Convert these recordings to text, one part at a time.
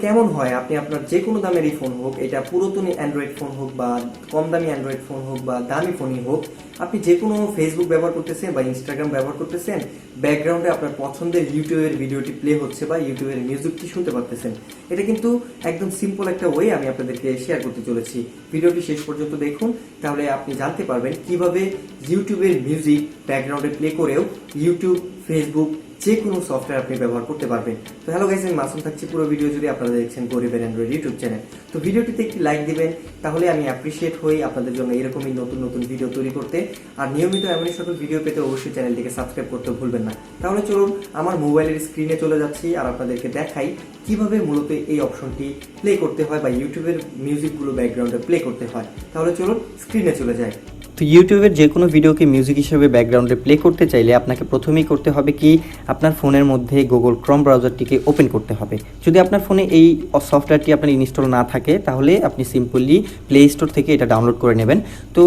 কেমন হয় আপনি আপনার যে কোনো দামেরই ফোন হোক, এটা পুরাতনই অ্যান্ড্রয়েড ফোন হোক বা কম দামি অ্যান্ড্রয়েড ফোন হোক বা দামি ফোনই হোক, আপনি যে কোনো ফেসবুক ব্যবহার করতেছেন বা ইনস্টাগ্রাম ব্যবহার করতেছেন, ব্যাকগ্রাউন্ডে আপনার পছন্দের ইউটিউবের ভিডিওটি প্লে হচ্ছে বা ইউটিউবের মিউজিকটি শুনতে পারতেছেন। এটা কিন্তু একদম সিম্পল একটা ওয়ে আমি আপনাদেরকে শেয়ার করতে চলেছি। ভিডিওটি শেষ পর্যন্ত দেখুন, তাহলে আপনি জানতে পারবেন কিভাবে ইউটিউবের মিউজিক ব্যাকগ্রাউন্ডে প্লে করেও ইউটিউব, ফেসবুক যে কোনো সফটওয়্যার আপনি ব্যবহার করতে পারবেন। তো হ্যালো গাইস, আমি মাসুম থাকছি পুরো ভিডিও জুড়ে। আপনারা দেখছেন গরিবের অ্যান্ড্রয়েড ইউটিউব চ্যানেল। তো ভিডিওটিতে একটি লাইক দিবেন, তাহলে আমি অ্যাপ্রিশিয়েট হই আপনাদের জন্য এরকমই নতুন নতুন ভিডিও তৈরি করতে। আর নিয়মিত এমনই সকল ভিডিও পেতে অবশ্যই চ্যানেলটিকে সাবস্ক্রাইব করতে ভুলবেন না। তাহলে চলুন আমার মোবাইলের স্ক্রিনে চলে যাচ্ছি আর আপনাদেরকে দেখাই কিভাবে মূলত এই অপশনটি প্লে করতে হয় বা ইউটিউবের মিউজিকগুলো ব্যাকগ্রাউন্ডে প্লে করতে হয়। তাহলে চলুন স্ক্রিনে চলে যাই। তো ইউটিউবের যে কোনো ভিডিওকে মিউজিক হিসেবে ব্যাকগ্রাউন্ডে প্লে করতে চাইলে আপনাকে প্রথমেই করতে হবে কি, আপনার ফোনের মধ্যে গুগল ক্রোম ব্রাউজারটিকে ওপেন করতে হবে। যদি আপনার ফোনে এই সফটওয়্যারটি আপনার ইনস্টল না থাকে, তাহলে আপনি সিম্পলি প্লে স্টোর থেকে এটা ডাউনলোড করে নেবেন। তো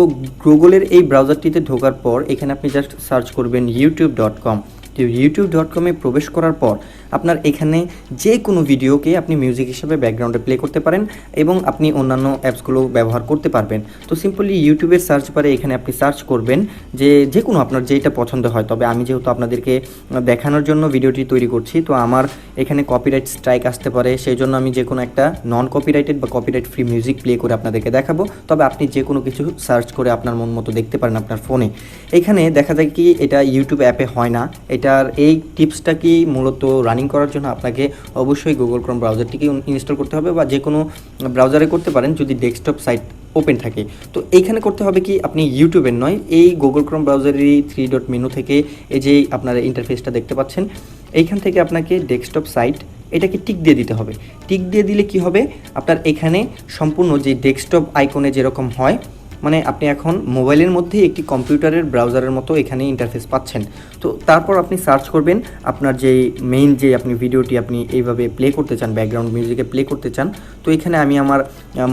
গুগলের এই ব্রাউজারটিতে ঢোকার পর এখানে আপনি জাস্ট সার্চ করবেন youtube.com। তো youtube.com-এ প্রবেশ করার পর আপনার এখানে যে কোনো ভিডিওকে আপনি মিউজিক হিসেবে ব্যাকগ্রাউন্ডে প্লে করতে পারেন এবং আপনি অন্যান্য অ্যাপসগুলো ব্যবহার করতে পারবেন। তো সিম্পলি ইউটিউবের সার্চ বারে এখানে আপনি সার্চ করবেন যে কোনো আপনার যেটা পছন্দ হয়। তবে আমি যেহেতু আপনাদেরকে দেখানোর জন্য ভিডিওটি তৈরি করছি, তো আমার এখানে কপিরাইট স্ট্রাইক আসতে পারে, সেই জন্য আমি যে কোনো একটা নন কপিরাইটেড বা কপিরাইট ফ্রি মিউজিক প্লে করে আপনাদেরকে দেখাবো। তবে আপনি যে কোনো কিছু সার্চ করে আপনার মন মতো দেখতে পারেন আপনার ফোনে। এখানে দেখা যায় কি, এটা ইউটিউব অ্যাপে হয় না। এটার এই টিপসটা কি, মূলত রানিং করার জন্য আপনাকে অবশ্যই গুগল ক্রোম ব্রাউজারটিকে ইনস্টল করতে হবে বা যে কোনো ব্রাউজারে করতে পারেন যদি ডেস্কটপ সাইট ওপেন থাকে। তো এইখানে করতে হবে কি, আপনি ইউটিউবের নয়, এই গুগল ক্রোম ব্রাউজারেরই 3 ডট মেনু থেকে এই যে আপনারা ইন্টারফেসটা দেখতে পাচ্ছেন, এইখান থেকে আপনাকে ডেস্কটপ সাইট এটাকে টিক দিয়ে দিতে হবে। টিক দিয়ে দিলে কি হবে, আপনার এখানে সম্পূর্ণ যে ডেস্কটপ আইকনে যেরকম হয়, মানে আপনি এখন মোবাইলের মধ্যে একটি কম্পিউটারের ব্রাউজারের মতো এখানে ইন্টারফেস পাচ্ছেন। তো তারপর আপনি সার্চ করবেন আপনার যে মেইন যে আপনি ভিডিওটি আপনি এইভাবে প্লে করতে চান, ব্যাকগ্রাউন্ড মিউজিকে প্লে করতে চান। তো এখানে আমি আমার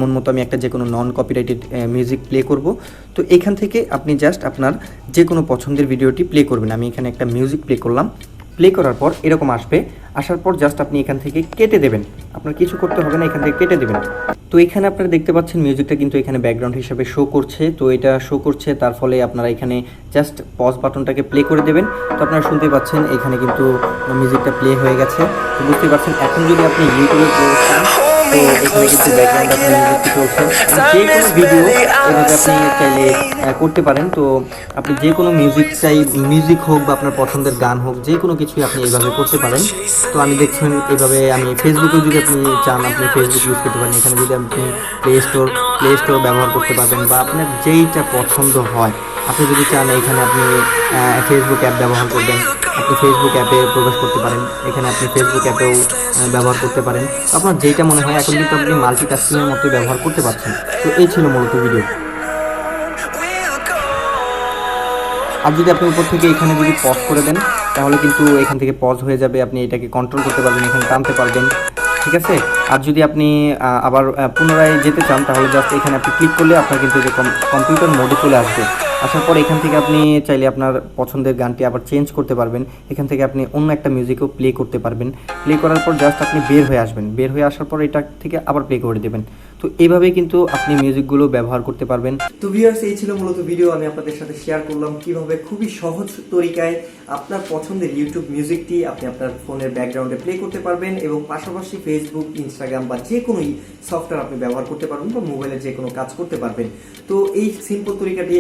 মন মতো আমি একটা যে কোনো নন কপিরাইটেড মিউজিক প্লে করব। তো এখান থেকে আপনি জাস্ট আপনার যে কোনো পছন্দের ভিডিওটি প্লে করবেন। আমি এখানে একটা মিউজিক প্লে করলাম। প্লে করার পর এরকম আসবে, আসার পর জাস্ট আপনি এখান থেকে কেটে দেবেন। আপনার কিছু করতে হবে না, এখান থেকে কেটে দেবেন। তো এখানে আপনারা দেখতে পাচ্ছেন মিউজিকটা কিন্তু এখানে ব্যাকগ্রাউন্ড হিসাবে শো করছে। তো এটা শো করছে, তার ফলে আপনারা এখানে জাস্ট পজ বাটনটাকে প্লে করে দেবেন। তো আপনারা শুনতে পাচ্ছেন এখানে কিন্তু মিউজিকটা প্লে হয়ে গেছে। তো বুঝতে পারছেন, এখন যদি আপনি ইউটিউবে পড়ছেন, তো এখানে কিন্তু ব্যাকগ্রাউন্ড আপনার মিউজিকটি চলছে। যে কোনো ভিডিও এভাবে আপনি চাইলে করতে পারেন। তো আপনি যে কোনো মিউজিক হোক বা আপনার পছন্দের গান হোক, যে কোনো কিছুই আপনি এইভাবে করতে পারেন। তো আমি দেখছেন এইভাবে আমি ফেসবুকে যদি আপনি চান, আপনি ফেসবুক ইউজ করতে পারেন। এখানে যদি আপনি প্লে স্টোর ব্যবহার করতে পারবেন বা আপনার যেইটা পছন্দ হয়। আপনি যদি চান এখানে আপনি ফেসবুক অ্যাপ ব্যবহার করবেন, আপনি ফেসবুক অ্যাপে প্রবেশ করতে পারেন। এখানে আপনি ফেসবুক অ্যাপেও ব্যবহার করতে পারেন। আপনার যেইটা মনে হয়, এখন কিন্তু আপনি মাল্টিটাস্কিংয়ের মতোই ব্যবহার করতে পারছেন। তো এই ছিল মূলত ভিডিও। আর যদি আপনি উপর থেকে এখানে যদি পজ করে দেন, তাহলে কিন্তু এখান থেকে পজ হয়ে যাবে। আপনি এটাকে কন্ট্রোল করতে পারবেন, এখানে টানতে পারবেন, ঠিক আছে। আর যদি আপনি আবার পুনরায় যেতে চান, তাহলে জাস্ট এখানে আপনি ক্লিক করলে আপনার কিন্তু যে কম্পিউটার মোডে চলে আসবে। আসার পর এখান থেকে আপনি চাইলে আপনার পছন্দের গানটি আবার চেঞ্জ করতে পারবেন। এখান থেকে আপনি অন্য একটা মিউজিকও প্লে করতে পারবেন। প্লে করার পর জাস্ট আপনি বের হয়ে আসবেন। বের হয়ে আসার পর এটা থেকে আবার প্লে করে দেবেন। তো এইভাবেই কিন্তু আপনি মিউজিকগুলো ব্যবহার করতে পারবেন। তো ভিউয়ার্স, এই ছিল মূলত ভিডিও। আমি আপনাদের সাথে শেয়ার করলাম কিভাবে খুবই সহজ তরিকায় আপনার পছন্দের ইউটিউব মিউজিকটি আপনি আপনার ফোনের ব্যাকগ্রাউন্ডে প্লে করতে পারবেন এবং পাশাপাশি ফেসবুক, ইনস্টাগ্রাম বা যে কোনো সফটওয়্যার আপনি ব্যবহার করতে পারবেন বা মোবাইলে যে কোনো কাজ করতে পারবেন। তো এই সিম্পল তরিকাটি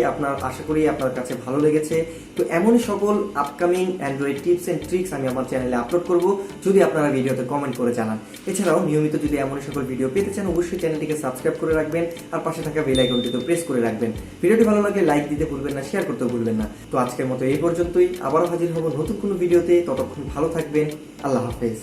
আশা করি আপনার কাছে ভালো লেগেছে। তো এমনই সকল upcoming Android tips and tricks আমি আমার চ্যানেলে আপলোড করব, যদি আপনারা ভিডিওতে কমেন্ট করে জানান। এছাড়াও নিয়মিত যদি এমনই সকল ভিডিও পেতে চান, অবশ্যই চ্যানেলটিকে সাবস্ক্রাইব করে রাখবেন আর পাশে থাকা বেল আইকনটিতে প্রেস করে রাখবেন। ভিডিওটি ভালো লাগলে লাইক দিতে ভুলবেন না, শেয়ার করতে ভুলবেন না। তো আজকের মতো এই পর্যন্তই। আবারও হাজির হব নতুন কোনো ভিডিওতে। ততক্ষণ ভালো থাকবেন। আল্লাহ হাফেজ।